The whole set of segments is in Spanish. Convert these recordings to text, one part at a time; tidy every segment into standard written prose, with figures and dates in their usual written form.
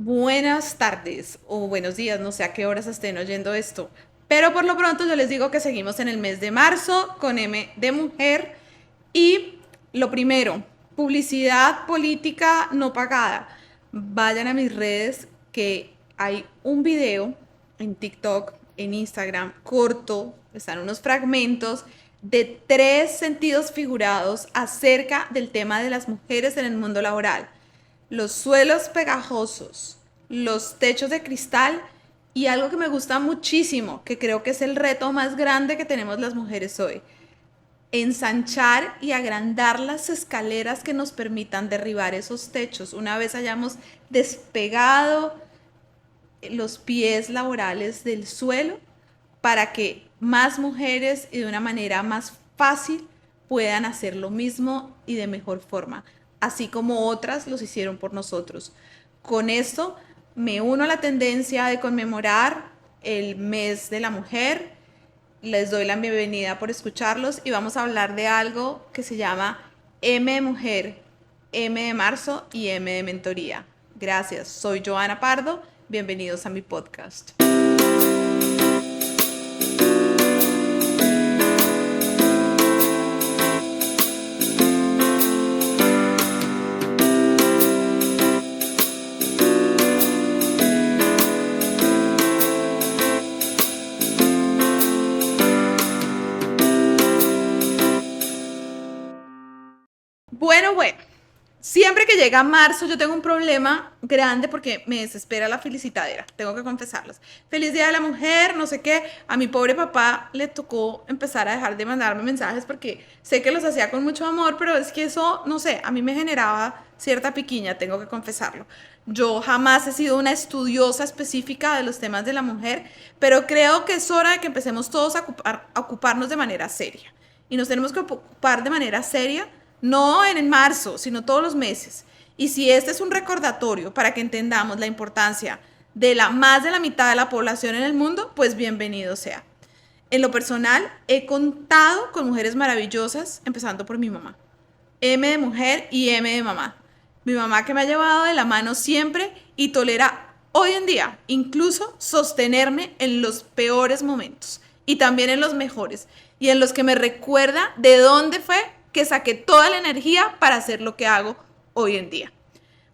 Buenas tardes o buenos días, no sé a qué horas estén oyendo esto, pero por lo pronto yo les digo que seguimos en el mes de marzo con M de mujer y lo primero, publicidad política no pagada. Vayan a mis redes que hay un video en TikTok, en Instagram, corto, están unos fragmentos de 3 sentidos figurados acerca del tema de las mujeres en el mundo laboral: los suelos pegajosos, los techos de cristal y algo que me gusta muchísimo, que creo que es el reto más grande que tenemos las mujeres hoy: ensanchar y agrandar las escaleras que nos permitan derribar esos techos una vez hayamos despegado los pies laborales del suelo, para que más mujeres y de una manera más fácil puedan hacer lo mismo y de mejor forma, así como otras los hicieron por nosotros. Con esto me uno a la tendencia de conmemorar el mes de la mujer. Les doy la bienvenida por escucharlos y vamos a hablar de algo que se llama M de mujer, M de marzo y M de mentoría. Gracias, soy Joana Pardo, bienvenidos a mi podcast. Bueno, siempre que llega marzo yo tengo un problema grande porque me desespera la felicitadera, tengo que confesarlos. Feliz Día de la Mujer, no sé qué. A mi pobre papá le tocó empezar a dejar de mandarme mensajes porque sé que los hacía con mucho amor, pero es que eso, no sé, a mí me generaba cierta piquiña, tengo que confesarlo. Yo jamás he sido una estudiosa específica de los temas de la mujer, pero creo que es hora de que empecemos todos a ocuparnos de manera seria. Y nos tenemos que ocupar de manera seria, no en marzo, sino todos los meses. Y si este es un recordatorio para que entendamos la importancia de más de la mitad de la población en el mundo, pues bienvenido sea. En lo personal, he contado con mujeres maravillosas, empezando por mi mamá. M de mujer y M de mamá. Mi mamá, que me ha llevado de la mano siempre y tolera hoy en día incluso sostenerme en los peores momentos y también en los mejores, y en los que me recuerda de dónde fue que saqué toda la energía para hacer lo que hago hoy en día.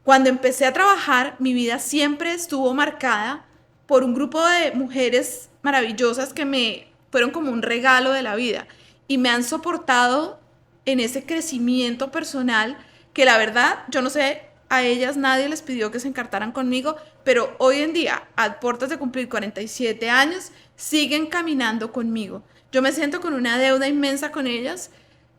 Cuando empecé a trabajar, mi vida siempre estuvo marcada por un grupo de mujeres maravillosas que me fueron como un regalo de la vida y me han soportado en ese crecimiento personal que, la verdad, yo no sé, a ellas nadie les pidió que se encartaran conmigo, pero hoy en día, a puertas de cumplir 47 años, siguen caminando conmigo. Yo me siento con una deuda inmensa con ellas,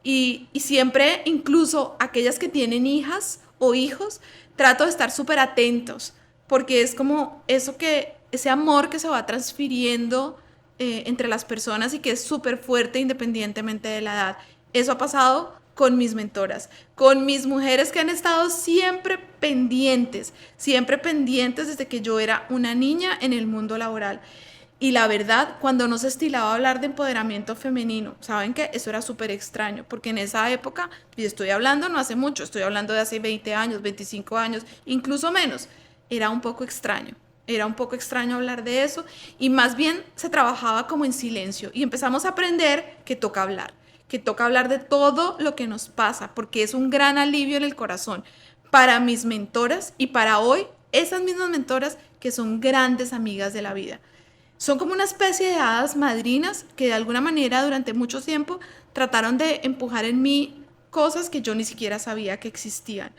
y siempre, incluso aquellas que tienen hijas o hijos, trato de estar súper atentos, porque es como ese amor que se va transfiriendo entre las personas y que es súper fuerte independientemente de la edad. Eso ha pasado con mis mentoras, con mis mujeres que han estado siempre pendientes desde que yo era una niña en el mundo laboral. Y la verdad, cuando no se estilaba hablar de empoderamiento femenino, ¿saben qué? Eso era súper extraño, porque en esa época, y estoy hablando no hace mucho, estoy hablando de hace 20 años, 25 años, incluso menos, era un poco extraño. Era un poco extraño hablar de eso, y más bien se trabajaba como en silencio y empezamos a aprender que toca hablar de todo lo que nos pasa, porque es un gran alivio en el corazón para mis mentoras y para hoy esas mismas mentoras que son grandes amigas de la vida. Son como una especie de hadas madrinas que de alguna manera durante mucho tiempo trataron de empujar en mí cosas que yo ni siquiera sabía que existían.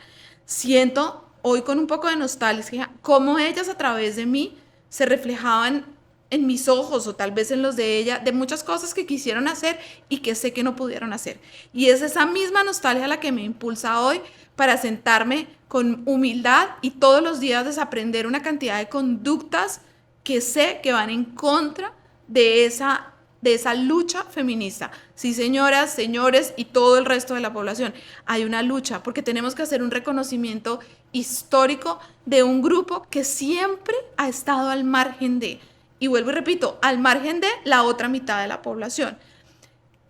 Siento hoy con un poco de nostalgia cómo ellas a través de mí se reflejaban en mis ojos, o tal vez en los de ella, de muchas cosas que quisieron hacer y que sé que no pudieron hacer. Y es esa misma nostalgia la que me impulsa hoy para sentarme con humildad y todos los días desaprender una cantidad de conductas que sé que van en contra de esa lucha feminista. Sí, señoras, señores y todo el resto de la población, hay una lucha porque tenemos que hacer un reconocimiento histórico de un grupo que siempre ha estado al margen de, y vuelvo y repito, al margen de la otra mitad de la población.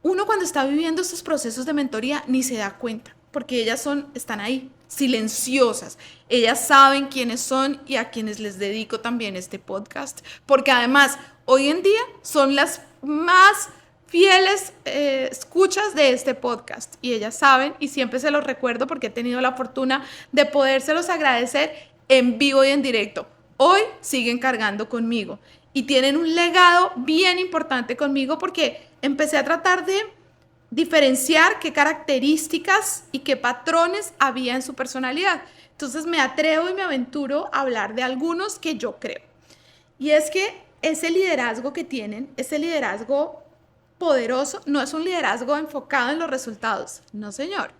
Uno, cuando está viviendo estos procesos de mentoría, ni se da cuenta, porque ellas están ahí, silenciosas. Ellas saben quiénes son y a quienes les dedico también este podcast, porque además hoy en día son las más fieles escuchas de este podcast y ellas saben y siempre se los recuerdo porque he tenido la fortuna de podérselos agradecer en vivo y en directo. Hoy siguen cargando conmigo y tienen un legado bien importante conmigo porque empecé a tratar de diferenciar qué características y qué patrones había en su personalidad. Entonces me atrevo y me aventuro a hablar de algunos que yo creo. Y es que ese liderazgo que tienen, ese liderazgo poderoso, no es un liderazgo enfocado en los resultados, no señor.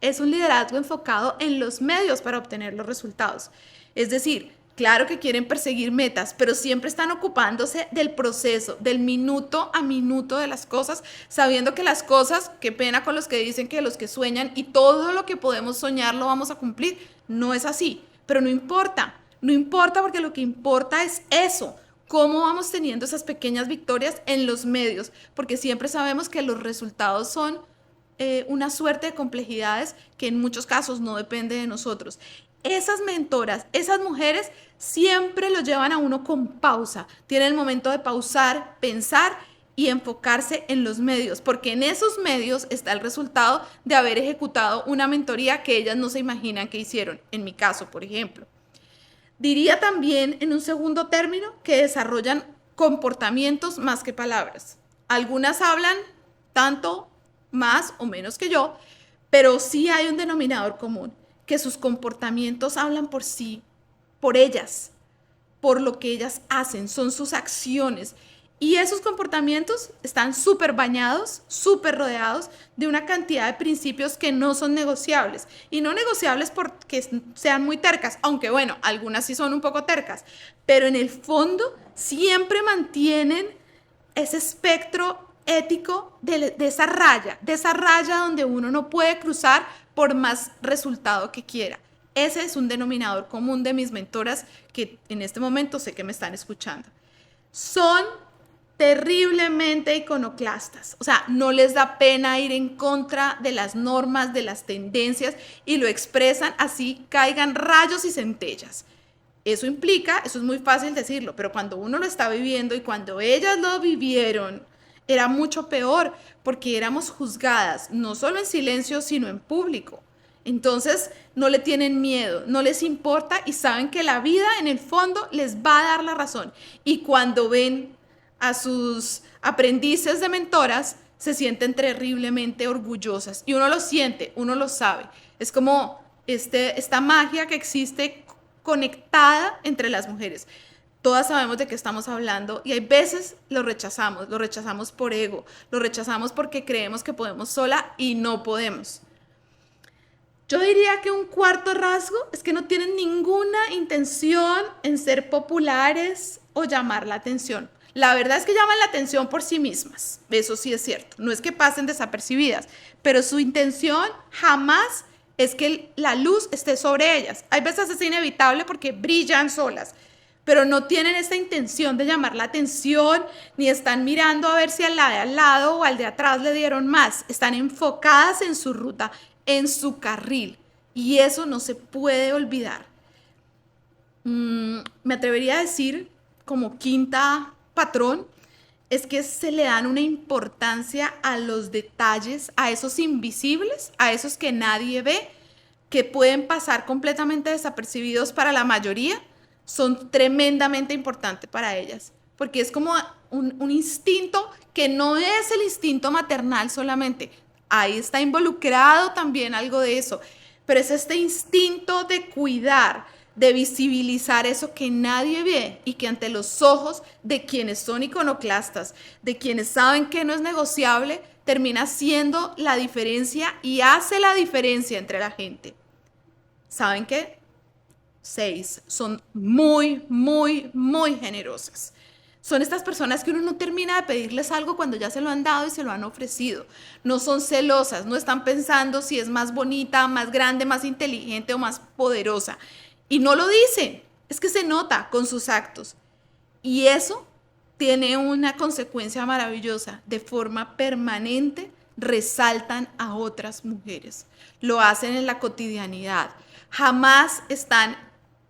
Es un liderazgo enfocado en los medios para obtener los resultados. Es decir, claro que quieren perseguir metas, pero siempre están ocupándose del proceso, del minuto a minuto de las cosas, sabiendo que las cosas, qué pena con los que dicen que los que sueñan y todo lo que podemos soñar lo vamos a cumplir, no es así, pero no importa, no importa porque lo que importa es eso, cómo vamos teniendo esas pequeñas victorias en los medios, porque siempre sabemos que los resultados son una suerte de complejidades que en muchos casos no depende de nosotros. Esas mentoras, esas mujeres siempre lo llevan a uno con pausa, tienen el momento de pausar, pensar y enfocarse en los medios, porque en esos medios está el resultado de haber ejecutado una mentoría que ellas no se imaginan que hicieron, en mi caso, por ejemplo. Diría también, en un segundo término, que desarrollan comportamientos más que palabras. Algunas hablan tanto más o menos que yo, pero sí hay un denominador común, que sus comportamientos hablan por sí, por ellas, por lo que ellas hacen, son sus acciones. Y esos comportamientos están súper bañados, súper rodeados de una cantidad de principios que no son negociables. Y no negociables porque sean muy tercas, aunque bueno, algunas sí son un poco tercas, pero en el fondo siempre mantienen ese espectro ético de esa raya donde uno no puede cruzar por más resultado que quiera. Ese es un denominador común de mis mentoras que en este momento sé que me están escuchando. Son terriblemente iconoclastas, o sea, no les da pena ir en contra de las normas, de las tendencias y lo expresan así, caigan rayos y centellas. Eso implica, eso es muy fácil decirlo, pero cuando uno lo está viviendo y cuando ellas lo vivieron, era mucho peor porque éramos juzgadas, no solo en silencio, sino en público. Entonces no le tienen miedo, no les importa y saben que la vida en el fondo les va a dar la razón. Y cuando ven a sus aprendices de mentoras, se sienten terriblemente orgullosas. Y uno lo siente, uno lo sabe. Es como esta magia que existe conectada entre las mujeres. Todas sabemos de qué estamos hablando y hay veces lo rechazamos por ego, lo rechazamos porque creemos que podemos sola y no podemos. Yo diría que un cuarto rasgo es que no tienen ninguna intención en ser populares o llamar la atención. La verdad es que llaman la atención por sí mismas, eso sí es cierto, no es que pasen desapercibidas, pero su intención jamás es que la luz esté sobre ellas. Hay veces es inevitable porque brillan solas, pero no tienen esta intención de llamar la atención, ni están mirando a ver si al de al lado o al de atrás le dieron más. Están enfocadas en su ruta, en su carril, y eso no se puede olvidar. Me atrevería a decir, como quinta patrón, es que se le dan una importancia a los detalles, a esos invisibles, a esos que nadie ve, que pueden pasar completamente desapercibidos para la mayoría, son tremendamente importantes para ellas, porque es como un instinto que no es el instinto maternal solamente, ahí está involucrado también algo de eso, pero es este instinto de cuidar, de visibilizar eso que nadie ve y que ante los ojos de quienes son iconoclastas, de quienes saben que no es negociable, termina siendo la diferencia y hace la diferencia entre la gente. ¿Saben qué? 6, son muy, muy, muy generosas. Son estas personas que uno no termina de pedirles algo cuando ya se lo han dado y se lo han ofrecido. No son celosas, no están pensando si es más bonita, más grande, más inteligente o más poderosa. Y no lo dicen, es que se nota con sus actos. Y eso tiene una consecuencia maravillosa. De forma permanente resaltan a otras mujeres. Lo hacen en la cotidianidad. Jamás están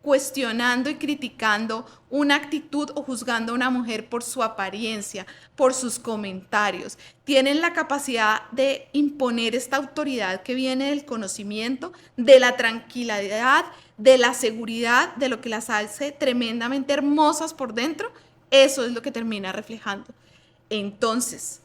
cuestionando y criticando una actitud o juzgando a una mujer por su apariencia, por sus comentarios. Tienen la capacidad de imponer esta autoridad que viene del conocimiento, de la tranquilidad, de la seguridad, de lo que las hace tremendamente hermosas por dentro. Eso es lo que termina reflejando. Entonces,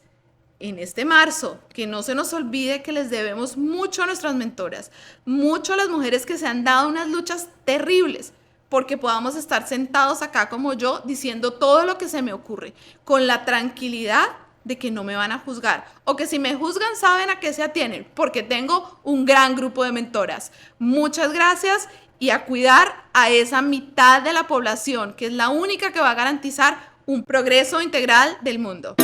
en este marzo, que no se nos olvide que les debemos mucho a nuestras mentoras, mucho a las mujeres que se han dado unas luchas terribles, porque podamos estar sentados acá como yo diciendo todo lo que se me ocurre, con la tranquilidad de que no me van a juzgar, o que si me juzgan saben a qué se atienen, porque tengo un gran grupo de mentoras. Muchas gracias y a cuidar a esa mitad de la población, que es la única que va a garantizar un progreso integral del mundo.